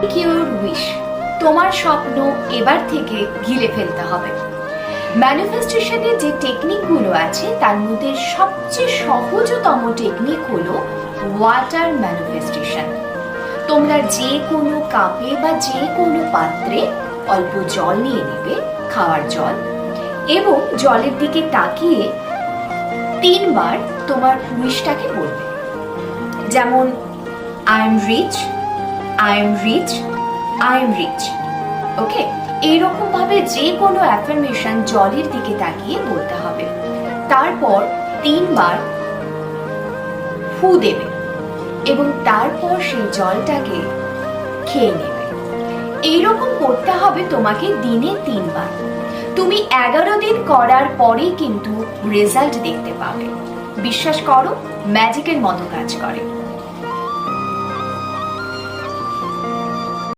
Your wish, তোমার স্বপ্ন এবার থেকে গিলে ফেলতে হবে। ম্যানিফেস্টেশনের যে টেকনিকগুলো আছে তার মধ্যে সবচেয়ে সহজতম টেকনিক হলো ওয়াটার ম্যানিফেস্টেশন। তোমরা যে কোনো কাপে বা যে কোনো পাত্রে অল্প জল নিয়ে নেবে, খাওয়ার জল, এবং জলের দিকে তাকিয়ে 3 বার তোমার উইশটাকে বলবে। যেমন I am rich, I am rich, I am rich. Okay, এইরকম ভাবে যে কোনো অ্যাফার্মেশন জলের দিকে তাকিয়ে বলতে হবে। তারপর 3 বার ফু দেবে এবং তারপর সেই জলটাকে খেয়ে নেবে। এইরকম করতে হবে তোমাকে দিনে 3 বার। তুমি 11 দিন করার পরেই কিন্তু রেজাল্ট দেখতে পাবে। বিশ্বাস করো, ম্যাজিকের মতো কাজ করে।